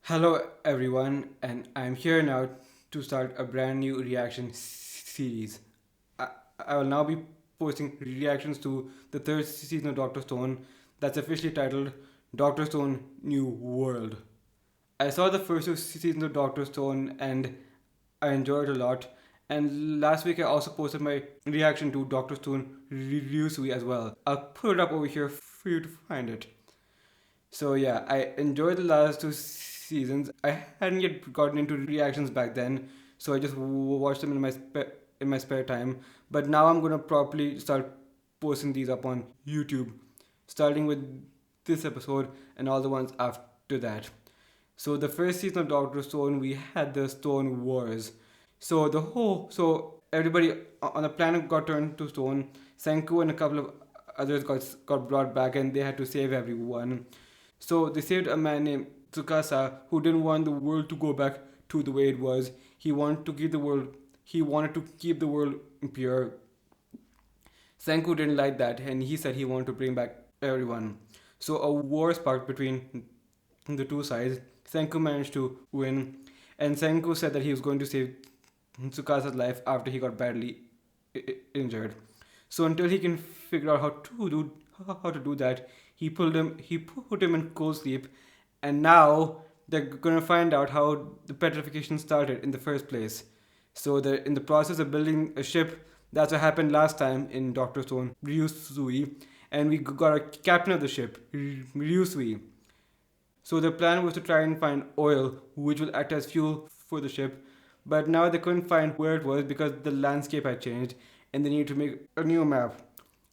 Hello, everyone, and I'm here now to start a brand new reaction series. I, I will now be posting reactions to the third season of Doctor Stone that's officially titled Doctor Stone New World. I saw the first two seasons of Doctor Stone and I enjoyed it a lot. And last week I also posted my reaction to Doctor Stone Ryusui as well. I'll put it up over here for you to find it. So yeah, I enjoyed the last two seasons. I hadn't yet gotten into reactions back then, so I just watched them in my spare time. But now I'm gonna properly start posting these up on YouTube, starting with this episode and all the ones after that. So the first season of Doctor Stone, we had the Stone Wars. So everybody on the planet got turned to stone. Senku and a couple of others got brought back, and they had to save everyone. So they saved a man named Tsukasa who didn't want the world to go back to the way it was. He wanted to keep the world pure. Senku didn't like that and he said he wanted to bring back everyone. So a war sparked between the two sides. Senku managed to win and Senku said that he was going to save Tsukasa's life after he got badly injured. So until he can figure out how to do that, he put him in cold sleep, and now they're gonna find out how the petrification started in the first place. So they're in the process of building a ship. That's what happened last time in Doctor Stone, Ryusui, and we got a captain of the ship, Ryusui. So the plan was to try and find oil, which will act as fuel for the ship, but now they couldn't find where it was because the landscape had changed and they needed to make a new map.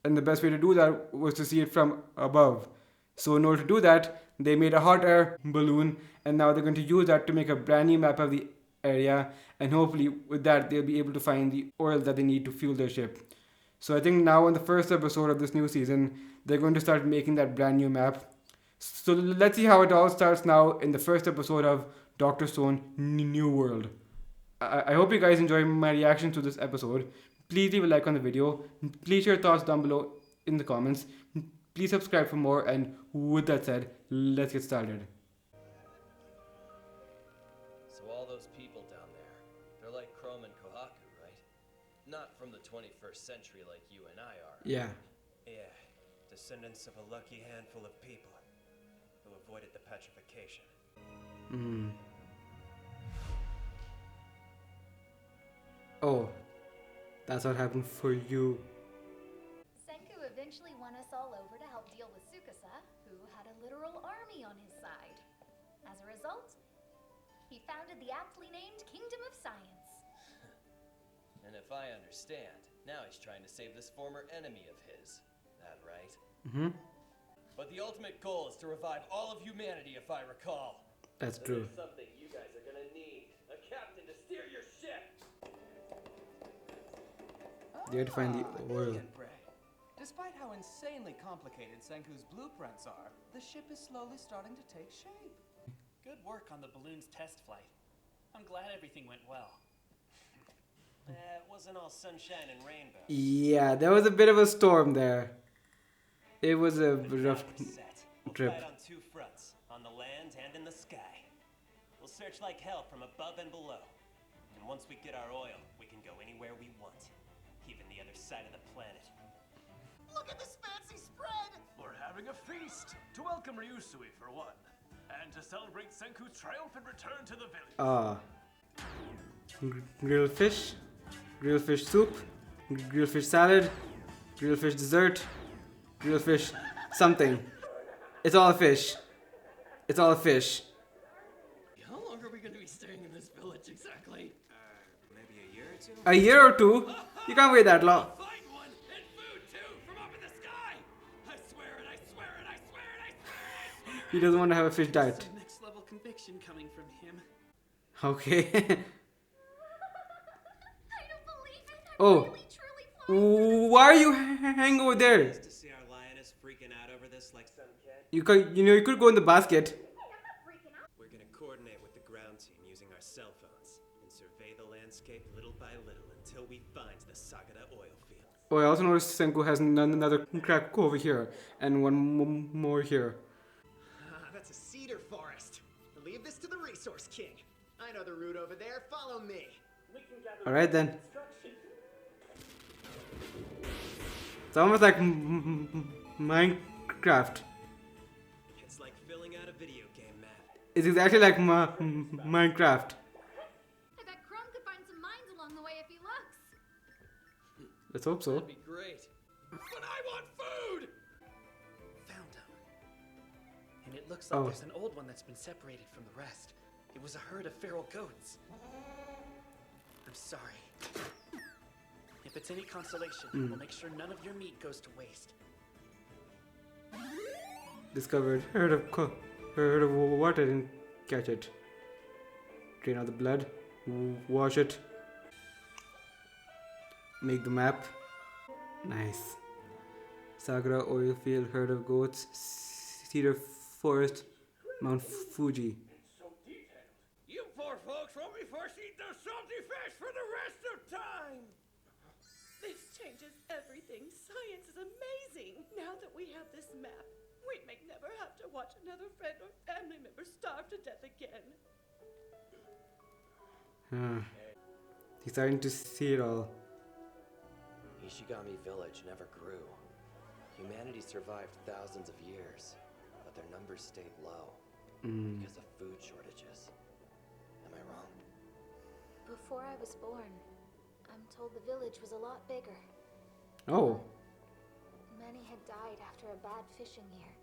And the best way to do that was to see it from above. So in order to do that, they made a hot air balloon and now they're going to use that to make a brand new map of the area, and hopefully with that they'll be able to find the oil that they need to fuel their ship. So I think now in the first episode of this new season, they're going to start making that brand new map. So let's see how it all starts now in the first episode of Doctor Stone New World. I hope you guys enjoy my reaction to this episode. Please leave a like on the video. Please share your thoughts down below in the comments. Please subscribe for more, and with that said, let's get started. So all those people down there, they're like Chrome and Kohaku, right? Not from the 21st century like you and I are. Yeah. Yeah, descendants of a lucky handful of people who avoided the petrification. Oh, that's what happened for you. Senku eventually won us all over to help deal with Tsukasa, who had a literal army on his side. As a result, he founded the aptly named Kingdom of Science. And if I understand, now he's trying to save this former enemy of his. That right? But the ultimate goal is to revive all of humanity, if I recall. That's So true. there's something you guys are gonna need. A captain to steer your ship! They had to find the oil. Brilliant, Bray. Despite how insanely complicated Senku's blueprints are, the ship is slowly starting to take shape. Good work on the balloon's test flight. I'm glad everything went well. It wasn't all sunshine and rainbows. Yeah, there was a bit of a storm there. It was a rough Set. We'll trip. fight on two fronts, on the land and in the sky. We'll search like hell from above and below. And once we get our oil, we can go anywhere we want, even the other side of the planet. Look at this fancy spread! We're having a feast to welcome Ryusui for one, and to celebrate Senku's triumphant return to the village. Grilled fish soup, grilled fish salad, grilled fish dessert, grilled fish something. It's all a fish. It's all a fish. How long are we going to be staying in this village exactly? Maybe a year or two? A year or two? You can't wait that long. Find one and food too from up in the sky! I swear it, I swear it, I swear it, I swear it! He doesn't want to have a fish diet. Some next level conviction coming from him. Okay. I don't believe it! I'm Oh. really, truly flying. Why are you hanging over there? To see our lioness freaking out over this like some kid? You could go in the basket. We're gonna coordinate with the ground team using our cell phones and survey the landscape little by little until we find the Sagada oil field. Oh, I also noticed Senku has another crack over here and one more here. That's a cedar forest. Leave this to the research. Resource King. I know the route over there. Follow me. We can gather Alright then. instruction. It's almost like Minecraft. It's like filling out a video game map. It's exactly like Minecraft. I bet Chrome could find some mines along the way if he looks. Let's hope so. That'd be great. But I want food! Found him. And it looks like Oh. there's an old one that's been separated from the rest. It was a herd of feral goats. I'm sorry. If it's any consolation, we'll make sure none of your meat goes to waste. Discovered. Heard of what? I didn't catch it. Drain out the blood. Wash it. Make the map. Nice. Sakura oil field, herd of goats, cedar forest, Mount Fuji. You poor folks won't be forced to eat those salty fish for the rest of time! This changes everything. Science is amazing. Now that we have this map, we may never have to watch another friend or family member starve to death again. He's starting to see it all. Ishigami Village never grew. Humanity survived thousands of years, but their numbers stayed low because of food shortages. Am I wrong? Before I was born, I'm told the village was a lot bigger. Oh. Many had died after a bad fishing year,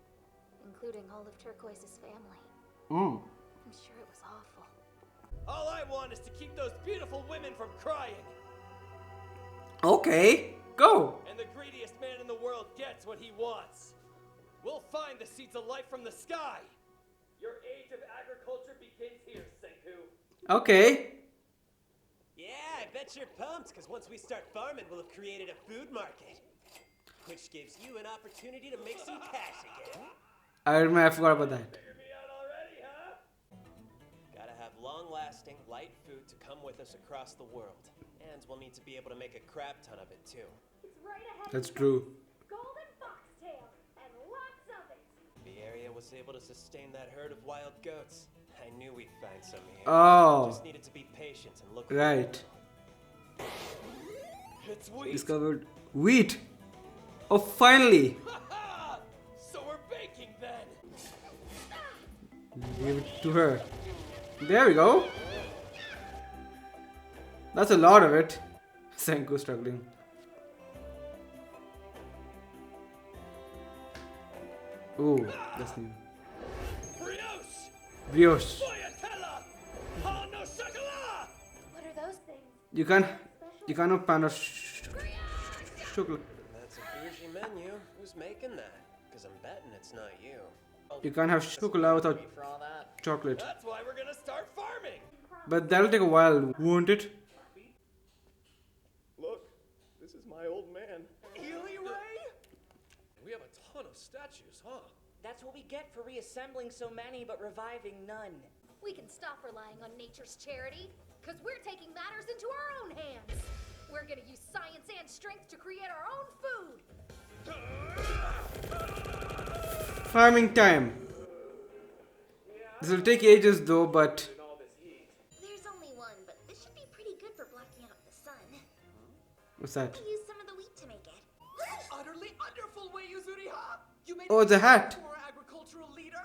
including all of Turquoise's family. Mm. I'm sure it was awful. All I want is to keep those beautiful women from crying. Okay. Go. And the greediest man in the world gets what he wants. We'll find the seeds of life from the sky. Your age of agriculture begins here, Senku. Okay. Yeah, I bet you're pumped, because once we start farming, we'll have created a food market. Which gives you an opportunity to make some cash again. I forgot about that. Figure me out already, huh? Gotta have long-lasting, light food to come with us across the world. And we'll need to be able to make a crap ton of it, too. It's right ahead. That's true. Golden foxtail and lots of it. The area was able to sustain that herd of wild goats. I knew we'd find some here. Oh. Just needed to be patient and look. Right. It's wheat. Discovered wheat. Oh, finally. Ha-ha! So we're baking then. Give it to her. There we go. That's a lot of it. Senku struggling. Ooh, that's new. Brioche! Brioche. Boyatella! Oh no chocolat! What are those things? You can't have pan of chocolate. That's a bougie menu. Who's making that? Because I'm betting it's not you. You can't have chocolate without For all that. chocolate. That's why we're gonna start farming. But that'll take a while, won't it? Look, this is my old man. Ely Ray? We have a ton of statues, huh? That's what we get for reassembling so many but reviving none. We can stop relying on nature's charity, because we're taking matters into our own hands. We're gonna use science and strength to create our own food. Farming time. This will take ages though, but There's only one, but this should be pretty good for blocking out the sun. what's that? Use some of the wheat to make it. Utterly wonderful way, Yuzuriha! You made Oh, it's a hat. for agricultural leader?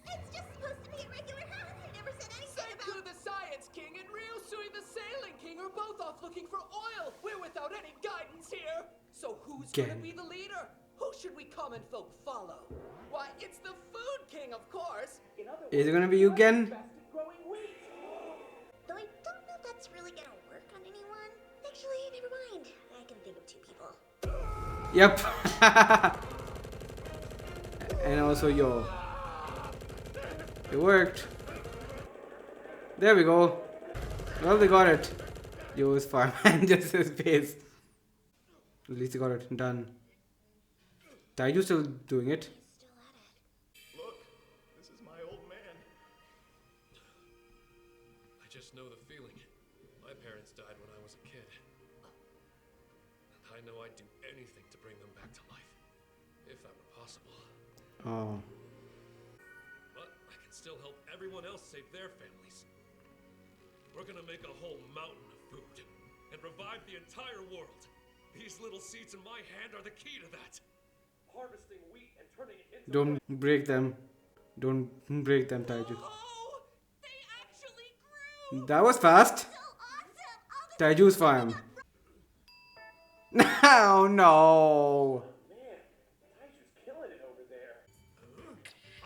It's just supposed to be a regular hat. I never said anything Senku the Science King and Ryusui the Sailing King are both off looking for oil. We're without any guidance here. So who's gonna Again. be the leader? Who should we common folk follow? Why, it's the Food King, of course. In other Is it gonna be you again? growing wheat. Though I don't know if that's really gonna work on anyone. Actually, never mind. I can think of two people. Yep. And also yo. It worked. There we go. Well, they got it. Yo's farmman, just his face. At least they got it done. Taiju still doing it. Still at it. Look, this is my old man. I just know the feeling. My parents died when I was a kid. And I know I'd do anything to bring them back to life. If that were possible. Oh. But I can still help everyone else save their families. We're gonna make a whole mountain of food and revive the entire world. These little seeds in my hand are the key to that. Harvesting wheat and turning it into Don't break them. Don't break them, Taiju. Oh, they actually grew. That was fast. Taiju's farm. No, no. Man, Taiju's killing it over there.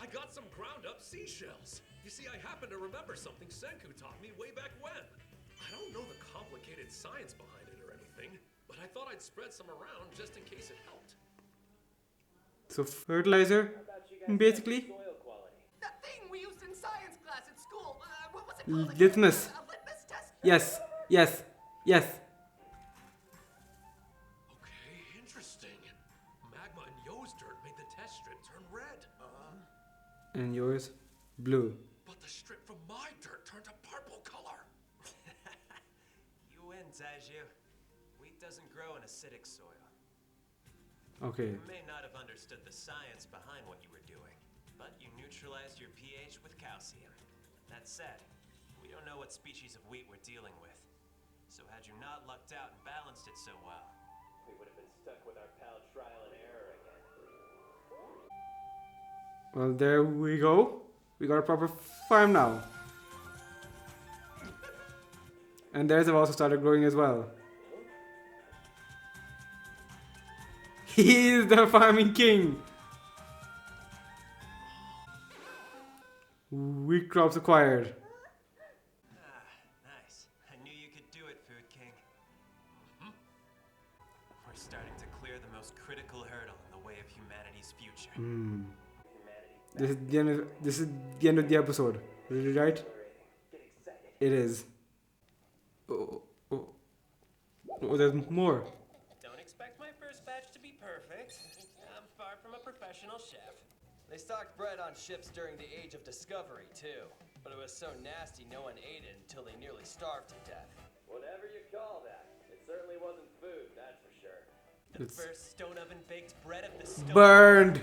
I got some ground up seashells. You see, I happen to remember something Senku taught me way back when. I don't know the complicated science behind it or anything, but I thought I'd spread some around just in case it helped. So fertilizer, basically. That thing we used in science class at school. What was it called? again? Litmus. A litmus test? Yes, yes, yes. Okay, interesting. Magma and Yo's dirt made the test strip turn red. And yours, blue. But the strip from my dirt turned a purple color. You win, Taiju. Wheat doesn't grow in acidic soil. Okay. You may not have understood the science behind what you were doing, but you neutralized your pH with calcium. That said, we don't know what species of wheat we're dealing with. So had you not lucked out and balanced it so well, we would have been stuck with our pal trial and error again. Well, there we go. We got a proper farm now. And theirs have also started growing as well. He is the farming king. Wheat crops acquired. Ah, nice. I knew you could do it, Food King. We're starting to clear the most critical hurdle in the way of humanity's future. This is the end of the episode, right? It is. Oh, there's more. Don't expect my first batch to be perfect. I'm far from a professional chef. They stocked bread on ships during the Age of Discovery, too. But it was so nasty no one ate it until they nearly starved to death. Whatever you call that, it certainly wasn't food, that's for sure. The It's first stone oven baked bread of the stone. burned.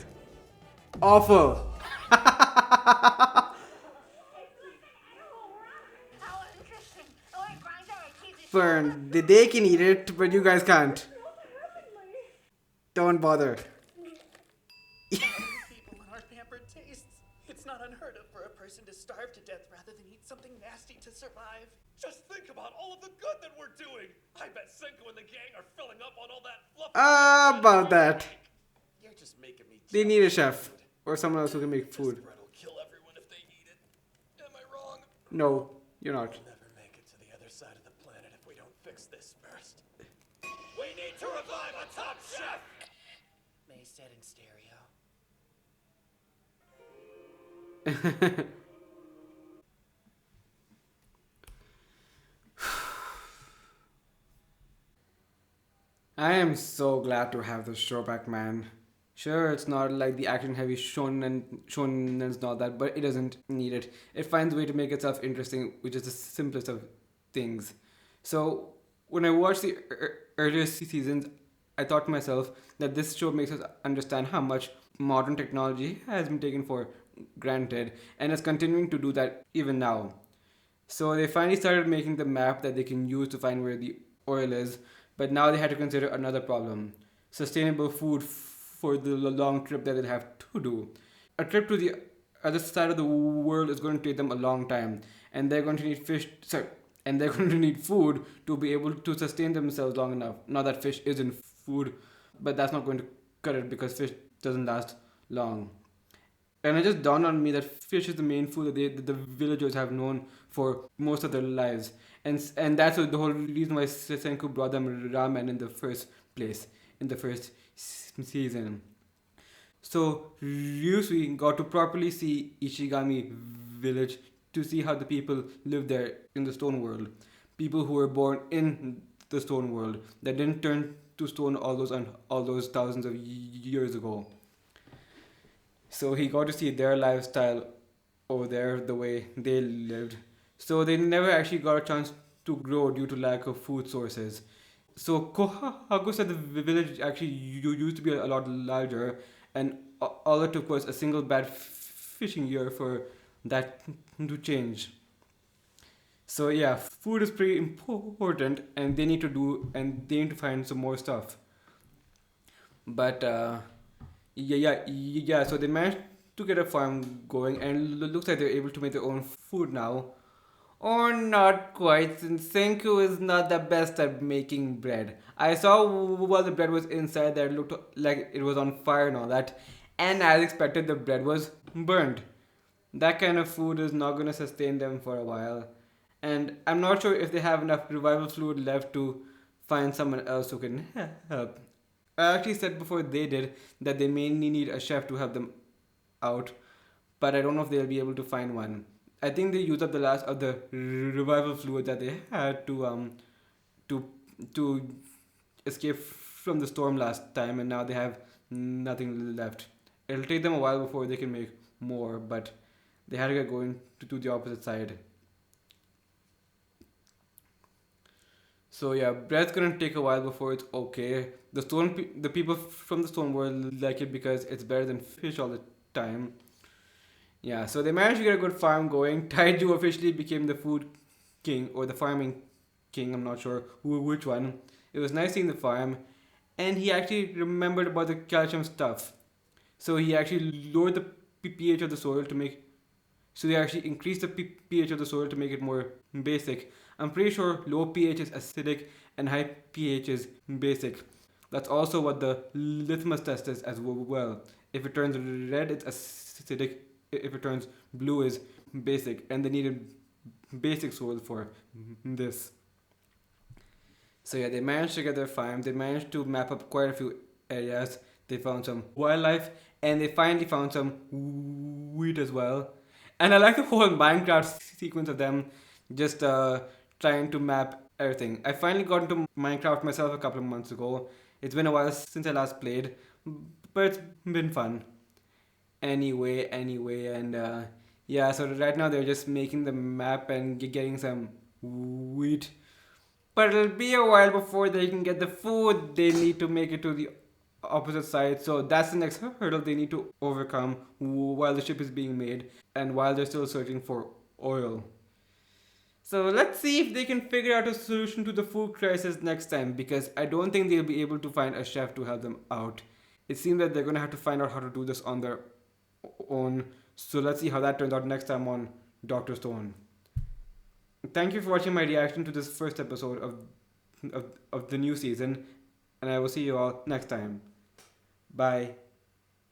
Awful. Burned. They can eat it, but you guys can't. Don't bother. People on our pampered tastes. It's not unheard of for a person to starve to death rather than eat something nasty to survive. Just think about all of the good that we're doing. I bet Senku and the gang are filling up on all that fluff. About that. You're just making me They need a chef or someone else who can make food. bread will kill everyone if they eat it. Am I wrong? No, you're not. Never make it to the other side of the planet if we don't fix this first. We need to revive a top chef! May said in stereo. I am so glad to have this show back, man. Sure, it's not like the action-heavy shonen's not that, but it doesn't need it. It finds a way to make itself interesting, which is the simplest of things. So, when I watched the earlier seasons, I thought to myself that this show makes us understand how much modern technology has been taken for granted, and is continuing to do that even now. So they finally started making the map that they can use to find where the oil is, but now they had to consider another problem: sustainable food for the long trip that they'll have to do. A trip to the other side of the world is going to take them a long time, and they're going to need and they're going to need food to be able to sustain themselves long enough. Not that fish isn't food, but that's not going to cut it because fish doesn't last long. And it just dawned on me that fish is the main food that the villagers have known for most of their lives. And that's the whole reason why Senku brought them ramen in the first place, in the first season. So Ryusui got to properly see Ishigami village to see how the people live there in the stone world. People who were born in the stone world that didn't turn to stone all those thousands of years ago. So he got to see their lifestyle over there, the way they lived. So they never actually got a chance to grow due to lack of food sources. So Kohaku said the village actually used to be a lot larger, and all it took was a single bad fishing year for that to change. So yeah, food is pretty important, and they need to find some more stuff. But yeah. So they managed to get a farm going, and looks like they're able to make their own food now. Or not quite, since Senku is not the best at making bread. I saw while the bread was inside that it looked like it was on fire and all that, and as expected, the bread was burned. That kind of food is not going to sustain them for a while. And I'm not sure if they have enough revival fluid left to find someone else who can help. I actually said before they did that they mainly need a chef to help them out, but I don't know if they'll be able to find one. I think they used up the last of the revival fluid that they had to to escape from the storm last time, and now they have nothing left. It'll take them a while before they can make more, but they had to get going to the opposite side. So yeah, bread's gonna take a while before it's okay. The people from the stone world like it because it's better than fish all the time. Yeah, so they managed to get a good farm going. Taiju officially became the food king or the farming king. I'm not sure which one. It was nice seeing the farm, and he actually remembered about the calcium stuff. So he actually lowered the pH of the soil to make. So they actually increased the pH of the soil to make it more basic. I'm pretty sure low pH is acidic and high pH is basic. That's also what the litmus test is as well. If it turns red, it's acidic. If it turns blue, is basic. And they needed basic soil for this. So yeah, they managed to get their farm. They managed to map up quite a few areas. They found some wildlife, and they finally found some wheat as well. And I like the whole Minecraft sequence of them just trying to map everything. I finally got into Minecraft myself a couple of months ago. It's been a while since I last played, but it's been fun. Anyway, and yeah, so right now they're just making the map and getting some wheat. But it'll be a while before they can get the food they need to make it to the opposite side. So that's the next hurdle they need to overcome while the ship is being made and while they're still searching for oil. So let's see if they can figure out a solution to the food crisis next time, because I don't think they'll be able to find a chef to help them out. It seems that they're going to have to find out how to do this on their own. So let's see how that turns out next time on Dr. Stone. Thank you for watching my reaction to this first episode of the new season, and I will see you all next time. Bye.